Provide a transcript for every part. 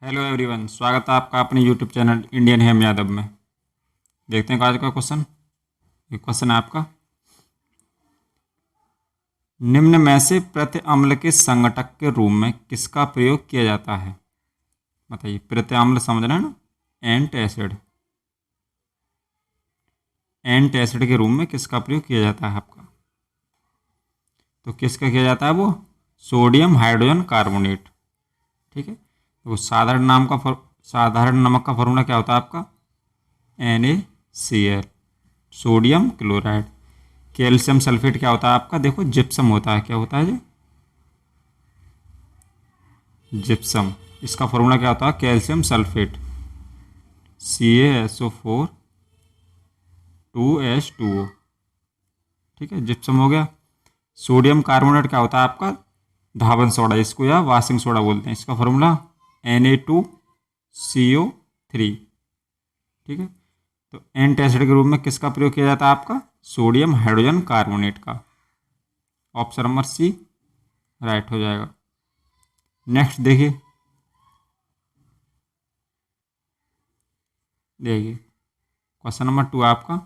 Hello everyone, स्वागत है आपका अपने यूट्यूब चैनल इंडियन हेम यादव में। देखते हैं आज का क्वेश्चन। ये क्वेश्चन है आपका, निम्न में से प्रति अम्ल के संगठक के रूप में किसका प्रयोग किया जाता है? बताइए। प्रति अम्ल समझ रहे हैं ना, एंट एसिड। एंट एसिड के रूप में किसका प्रयोग किया जाता है आपका? तो किसका किया जाता है वो? Sodium hydrogen carbonate. ठीक है, तो साधारण नमक का फॉर्मूला क्या होता है आपका? NaCl, sodium chloride. Calcium sulphate क्या होता है आपका? देखो, जिप्सम होता है। क्या होता है ये? जिप्सम। इसका फॉर्मूला क्या होता है? Calcium sulphate, CaSO4 2H2O। ठीक है, जिप्सम हो गया। सोडियम कार्बोनेट क्या होता है आपका? धावन सोडा, इसको या वाशिंग सोडा बोलते हैं। इसका फॉर्मूला Na2CO3। ठीक है, तो एंट एसिड के रूप में किसका प्रयोग किया जाता है आपका? सोडियम हाइड्रोजन कार्बोनेट का। ऑप्शन नंबर सी राइट हो जाएगा। नेक्स्ट देखिए क्वेश्चन नंबर 2 आपका,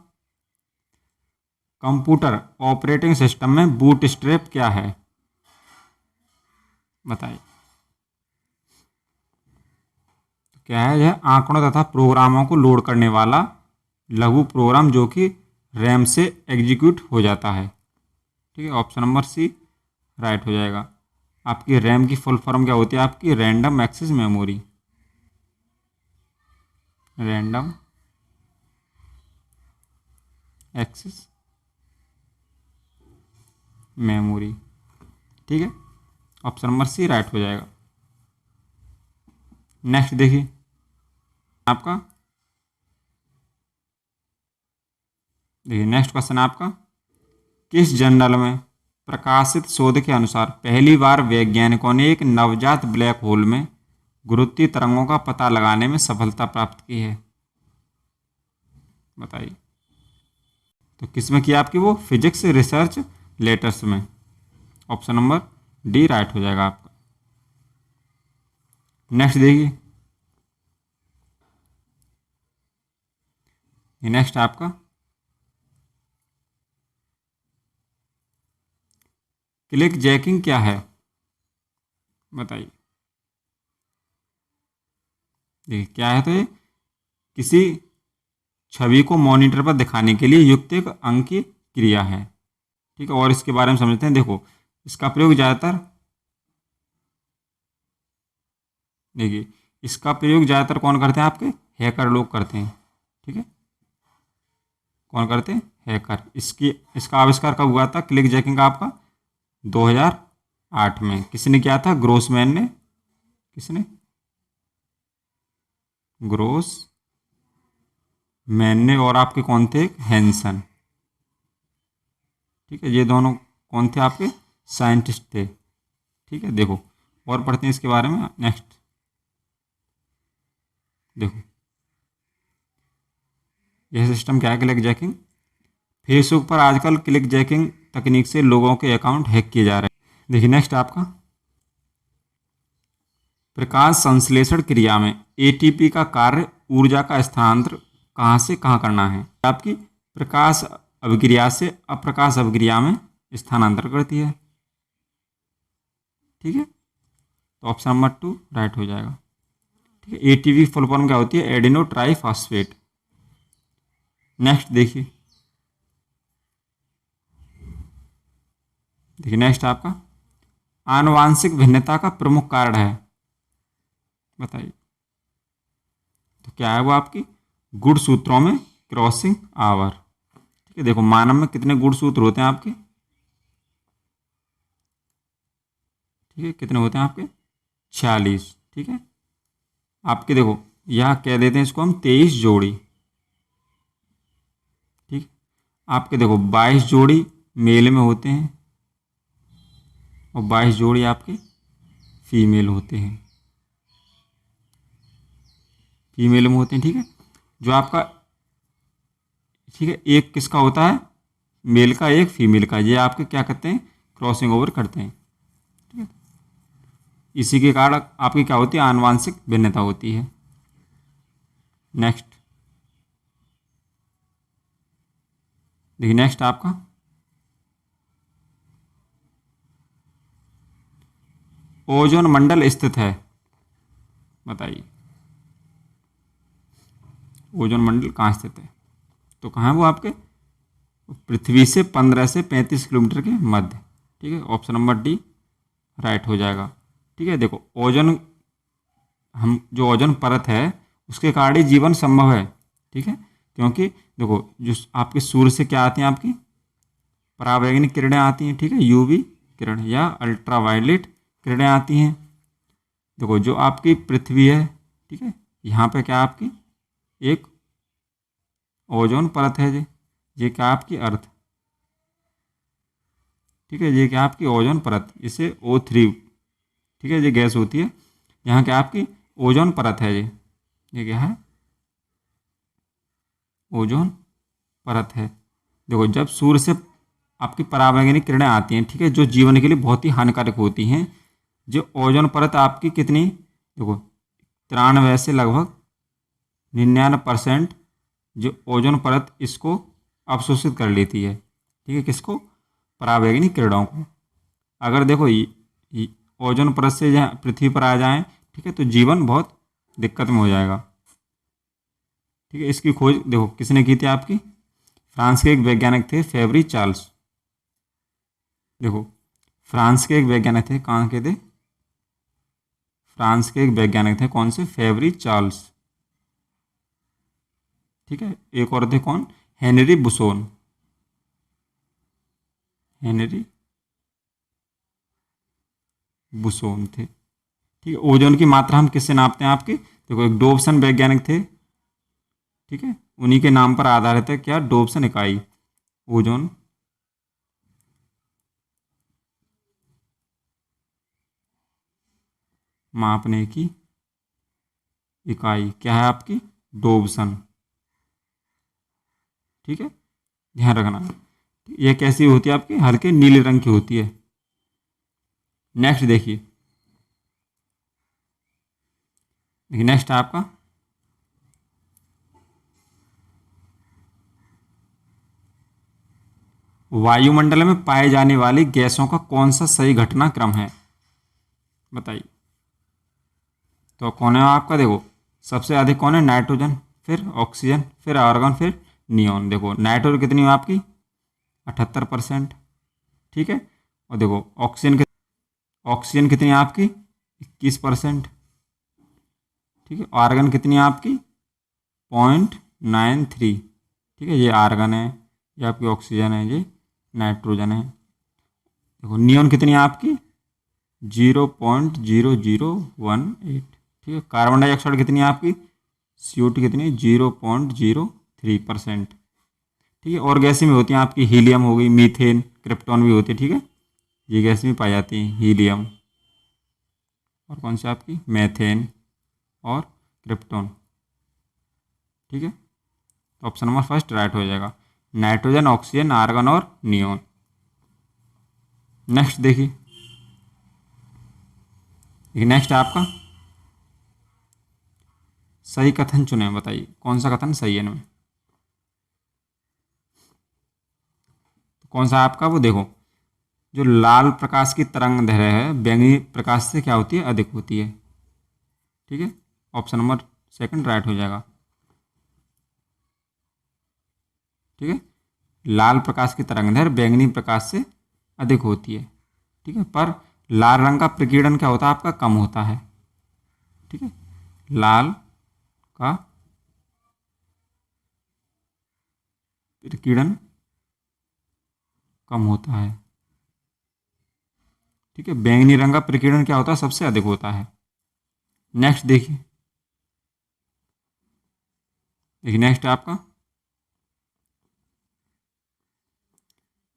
कंप्यूटर ऑपरेटिंग सिस्टम में बूटस्ट्रैप क्या है? बताइए। तो क्या है? यह आंकड़ों तथा प्रोग्रामों को लोड करने वाला लघु प्रोग्राम जो कि रैम से एग्जीक्यूट हो जाता है। ठीक है, ऑप्शन नंबर सी राइट हो जाएगा। आपकी रैम की फुल फॉर्म क्या होती है आपकी? Random access memory. Random access memory. ठीक है, ऑप्शन नंबर सी राइट हो जाएगा। नेक्स्ट देखिए आपका, देखिए नेक्स्ट क्वेश्चन आपका, किस जर्नल में प्रकाशित शोध के अनुसार पहली बार वैज्ञानिकों ने एक नवजात ब्लैक होल में गुरुत्वीय तरंगों का पता लगाने में सफलता प्राप्त की है? बताइए। तो किस में किया आपकी? वो फिजिक्स रिसर्च लेटर्स में। ऑप्शन नंबर डी राइट हो जाएगा आपका। नेक्स्ट देखिए, नेक्स्ट आपका, क्लिक जैकिंग क्या है? बताइए। देखिए क्या है, तो ये किसी छवि को मॉनिटर पर दिखाने के लिए युक्त एक अंक की क्रिया है। ठीक है, और इसके बारे में समझते हैं। देखो, इसका प्रयोग ज़्यादातर, देखिए इसका प्रयोग ज़्यादातर कौन करते हैं? आपके हैकर लोग करते हैं। ठीक है, कौन करते हैं? हैकर। इसका आविष्कार कब हुआ था क्लिक जैकिंग का आपका? 2008 में। किसने किया था? ग्रोसमैन ने। किसने? ग्रोसमैन ने। और आपके कौन थे? हैंसन। ठीक है, ये दोनों कौन थे आपके? साइंटिस्ट थे। ठीक है, देखो और पढ़ते हैं इसके बारे में। नेक्स्ट देखो, यह सिस्टम क्या है? Click jacking. फेसबुक पर आजकल क्लिक जैकिंग तकनीक से लोगों के अकाउंट हैक किए जा रहे हैं। देखिए नेक्स्ट आपका, प्रकाश संश्लेषण क्रिया में ATP का कार्य ऊर्जा का स्थानांतरण कहाँ से कहाँ करना है? आपकी प्रकाश अभिक्रिया से अप्रकाश अभिक्रिया में स्थानांतर करती है। ठीक है, तो ऑप्शन नंबर 2 राइट हो जाएगा। ठीक है, ATP फुल फॉर्म क्या होती है? Adeno triphosphate. नेक्स्ट देखिए, नेक्स्ट आपका, आनुवांशिक भिन्नता का प्रमुख कारण है? बताइए। तो क्या है वो आपकी? गुणसूत्रों में क्रॉसिंग आवर। ठीक है, देखो मानव में कितने गुणसूत्र होते हैं आपके? ठीक है, कितने होते हैं आपके? 46। ठीक है, आपके देखो यहाँ कह देते हैं इसको हम 23 जोड़ी। ठीक, आपके देखो 22 जोड़ी मेल में होते हैं और 22 जोड़ी आपके फीमेल होते हैं। फीमेल में होते हैं। ठीक है, जो आपका, ठीक है, एक किसका होता है? मेल का, एक फीमेल का। ये आपके क्या करते हैं? क्रॉसिंग ओवर करते हैं। ठीक है, इसी के कारण आपकी क्या होती है, आनुवांशिक भिन्नता होती है। नेक्स्ट देखिए, नेक्स्ट आपका ओजोन मंडल स्थित है, बताइए ओजोन मंडल कहाँ स्थित है। तो कहाँ है वो आपके, पृथ्वी से 15 से 35 किलोमीटर के मध्य। ठीक है, ऑप्शन नंबर डी राइट हो जाएगा। ठीक है, देखो ओजोन, हम जो ओजोन परत है उसके कारण ही जीवन संभव है। ठीक है, क्योंकि देखो जो आपके सूर्य से क्या आती हैं, आपकी परावैंगनिक किरणें आती हैं। ठीक है, यूवी किरण या अल्ट्रावायलेट किरणें आती हैं। देखो जो आपकी पृथ्वी है, ठीक है, यहाँ पे क्या आपकी एक ओजोन परत है जी, ये क्या आपकी अर्थ। ठीक है, ये क्या आपकी ओजोन परत, इसे O3, ठीक है, ये गैस होती है। यहाँ क्या आपकी ओजोन परत है, ये क्या है, ओजोन परत है। देखो जब सूर्य से आपकी परावैंगनिक किरणें आती हैं, ठीक है, जो जीवन के लिए बहुत ही हानिकारक होती हैं, जो ओजोन परत आपकी कितनी, देखो 93 से लगभग 99% जो ओजोन परत इसको अवशोषित कर लेती है। ठीक है, किसको, परावैंगनिक किरणों को। अगर देखो ओजोन परत से जहाँ पृथ्वी पर आ जाएं, ठीक है, तो जीवन बहुत दिक्कत में हो जाएगा। ठीक है, इसकी खोज देखो किसने की थी, आपकी फ्रांस के एक वैज्ञानिक थे फेवरी चार्ल्स। देखो फ्रांस के एक वैज्ञानिक थे, कहाँ के थे, फ्रांस के एक वैज्ञानिक थे, कौन से, फेवरी चार्ल्स। ठीक है, एक और थे कौन, हेनरी बुसोन, हेनरी बुसोन थे। ठीक है, ओजोन की मात्रा हम किससे नापते हैं आपके, देखो एक डोबसन वैज्ञानिक थे। ठीक है, उन्हीं के नाम पर आधारित है क्या, डोबसन इकाई, ओजोन मापने की इकाई क्या है आपकी, डोबसन। ठीक है, ध्यान रखना, यह कैसी होती है आपकी, हल्के नीले रंग की होती है। नेक्स्ट देखिए, नेक्स्ट आपका वायुमंडल में पाए जाने वाली गैसों का कौन सा सही घटनाक्रम है, बताइए। तो कौन है आपका, देखो सबसे अधिक कौन है, नाइट्रोजन, फिर ऑक्सीजन, फिर आर्गन, फिर नियोन। देखो नाइट्रोजन कितनी है आपकी 78%। ठीक है, और देखो ऑक्सीजन कितनी है आपकी 21%। ठीक है, आर्गन कितनी है आपकी 0.93। ठीक है, ये आर्गन है, ये आपकी ऑक्सीजन है, ये नाइट्रोजन है। देखो नियोन कितनी है आपकी 0.0018। ठीक है, कार्बन डाइऑक्साइड कितनी है आपकी CO2 कितनी है 0.03%। ठीक है, और गैसें भी होती हैं आपकी, हीलियम हो गई, मीथेन, क्रिप्टॉन भी होती है। ठीक है, ये गैस भी पाई जाती हैं, हीलियम और कौन सी आपकी मैथेन और क्रिप्टॉन। ठीक है, तो ऑप्शन नंबर फर्स्ट राइट हो जाएगा, नाइट्रोजन, ऑक्सीजन, आर्गन और नियोन। नेक्स्ट देखिए, नेक्स्ट आपका सही कथन चुने, बताइए कौन सा कथन सही है इनमें। तो कौन सा आपका, वो देखो जो लाल प्रकाश की तरंग दैर्ध्य है बैंगनी प्रकाश से क्या होती है, अधिक होती है। ठीक है, ऑप्शन नंबर सेकंड राइट हो जाएगा। ठीक है, लाल प्रकाश की तरंग दैर्ध्य बैंगनी प्रकाश से अधिक होती है। ठीक है, पर लाल रंग का प्रकीर्णन क्या होता है आपका, कम होता है। ठीक है, लाल का प्रकीर्णन कम होता है। ठीक है, बैंगनी रंग का प्रकीर्णन क्या होता है, सबसे अधिक होता है। नेक्स्ट देखिए, नेक्स्ट आपका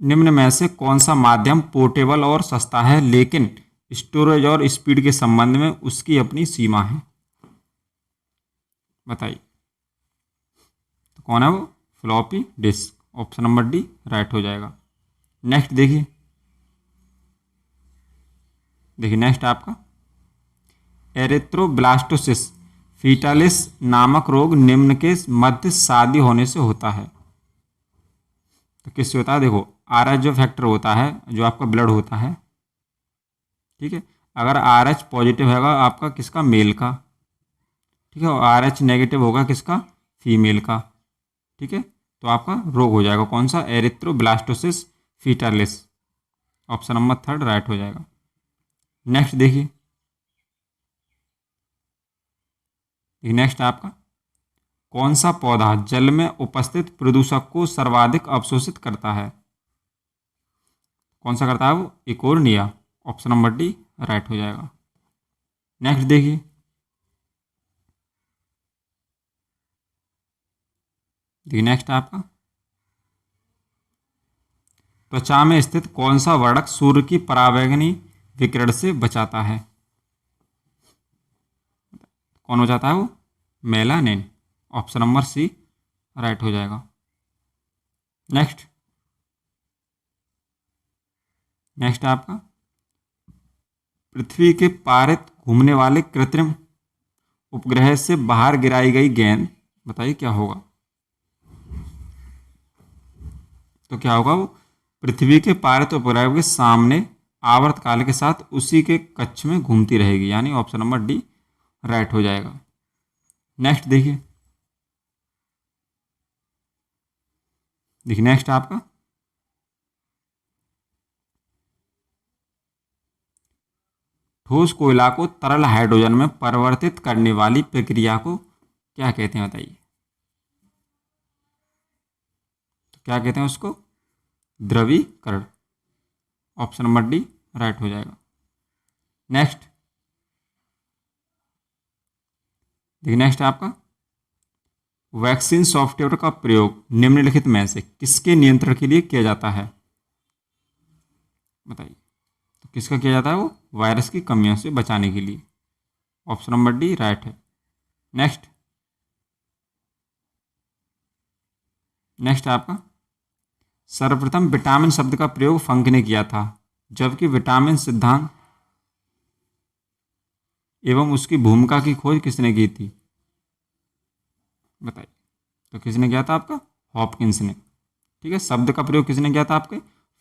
निम्न में से कौन सा माध्यम पोर्टेबल और सस्ता है लेकिन स्टोरेज और स्पीड के संबंध में उसकी अपनी सीमा है, बताइए। तो कौन है वो, floppy disk, option number D right हो जाएगा। नेक्स्ट देखिए, नेक्स्ट आपका एरिथ्रोब्लास्टोसिस फीटालिस नामक रोग निम्न के मध्य शादी होने से होता है। तो किससे होता है? देखो, RH जो फैक्टर होता है, जो आपका ब्लड होता है, ठीक है, अगर RH पॉजिटिव होगा आपका किसका? मेल का, ठीक है, और RH नेगेटिव होगा किसका? फीमेल का, ठीक है, तो आपका रोग हो जाएगा कौन सा? Erythroblastosis fetalis. Option number 3 right हो जाएगा। नेक्स्ट देखिए, नेक्स्ट आपका कौन सा पौधा जल में उपस्थित प्रदूषक को सर्वाधिक अवशोषित करता है? कौन सा करता है वो? Eichhornia. Option number D right हो जाएगा। नेक्स्ट देखिए, नेक्स्ट आपका त्वचा में स्थित कौन सा वर्णक सूर्य की परावैंगनी विकिरण से बचाता है? कौन हो जाता है वो? Melanin. Option number C right हो जाएगा। नेक्स्ट, नेक्स्ट आपका पृथ्वी के पारित घूमने वाले कृत्रिम उपग्रह से बाहर गिराई गई गेंद, बताइए क्या होगा? तो क्या होगा वो? पृथ्वी के पारित उपग्रह के सामने आवर्तकाल के साथ उसी के कक्ष में घूमती रहेगी, यानी ऑप्शन नंबर डी राइट हो जाएगा। नेक्स्ट देखिए, नेक्स्ट आपका ठोस कोयला को तरल हाइड्रोजन में परिवर्तित करने वाली प्रक्रिया को क्या कहते हैं? बताइए। तो क्या कहते हैं उसको? द्रवीकरण। ऑप्शन नंबर डी राइट हो जाएगा। नेक्स्ट, देखिए नेक्स्ट आपका वैक्सीन सॉफ्टवेयर का प्रयोग निम्नलिखित में से किसके नियंत्रण के लिए किया जाता है? बताइए। तो किसका किया जाता है वो? वायरस की कमियों से बचाने के लिए। ऑप्शन नंबर डी राइट है। नेक्स्ट, नेक्स्ट आपका सर्वप्रथम विटामिन शब्द का प्रयोग फंक ने किया था, जबकि विटामिन सिद्धांत एवं उसकी भूमिका की खोज किसने की थी? बताइए। तो किसने किया था आपका? हॉपकिंस ने। ठीक है, शब्द का प्रयोग किसने किया था आपके?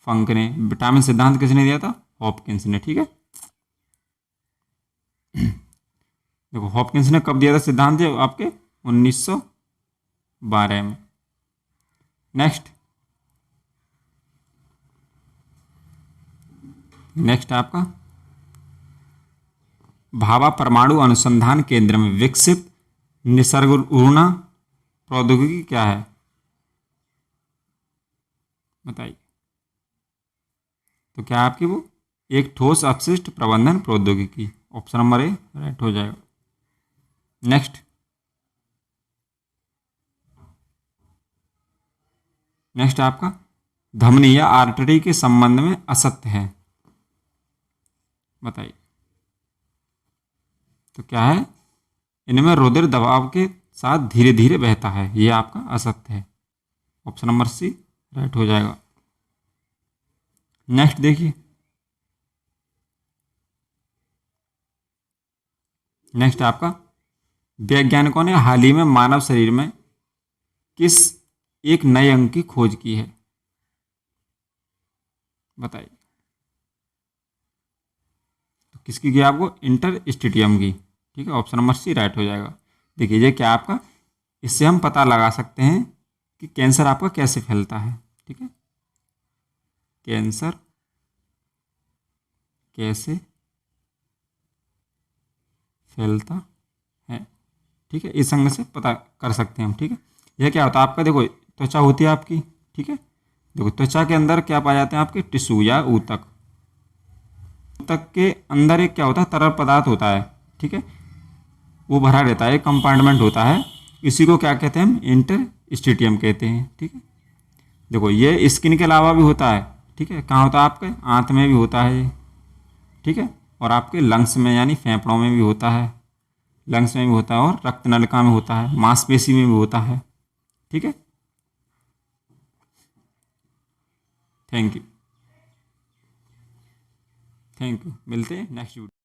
फंक ने। विटामिन सिद्धांत किसने दिया था? हॉपकिंस ने। ठीक है, देखो हॉपकिंस ने कब दिया था सिद्धांत आपके? 1912 में। नेक्स्ट, नेक्स्ट आपका भाभा परमाणु अनुसंधान केंद्र में विकसित निसर्गुणा प्रौद्योगिकी क्या है? बताइए। तो क्या आपकी वो? एक ठोस अपशिष्ट प्रबंधन प्रौद्योगिकी। ऑप्शन नंबर ए राइट हो जाएगा। नेक्स्ट, नेक्स्ट आपका धमनी या आर्टरी के संबंध में असत्य है, बताइए। तो क्या है? इनमें रुधिर दबाव के साथ धीरे धीरे बहता है, ये आपका असत्य है। ऑप्शन नंबर सी राइट हो जाएगा। नेक्स्ट देखिए, नेक्स्ट आपका वैज्ञानिकों ने हाल ही में मानव शरीर में किस एक नए अंग की खोज की है? बताइए। तो किसकी की? आपको इंटरस्टिशियम की। ठीक है, ऑप्शन नंबर सी राइट हो जाएगा। देखिए ये क्या आपका, इससे हम पता लगा सकते हैं कि कैंसर आपका कैसे फैलता है। ठीक है, कैंसर कैसे फैलता है, ठीक है, इस अंग से पता कर सकते हैं हम। ठीक है, यह क्या होता है आपका? देखो त्वचा होती है आपकी, ठीक है, देखो त्वचा के अंदर क्या पाए जाते हैं आपके? टिश्यू या ऊतक। ऊतक के अंदर एक क्या होता है? तरल पदार्थ होता है, ठीक है, वो भरा रहता है, एक कंपार्टमेंट होता है, इसी को क्या कहते हैं हम? इंटरस्टिशियम कहते हैं। ठीक है, देखो ये स्किन के अलावा भी होता है, ठीक है, कहाँ होता है? आपके आंत में भी होता है, ठीक है, और आपके लंग्स में यानी फेफड़ों में भी होता है, लंग्स में भी होता है, और रक्त नलिका में होता है, मांसपेशी में भी होता है। ठीक है, थैंक यू, थैंक यू, मिलते हैं नेक्स्ट वीडियो।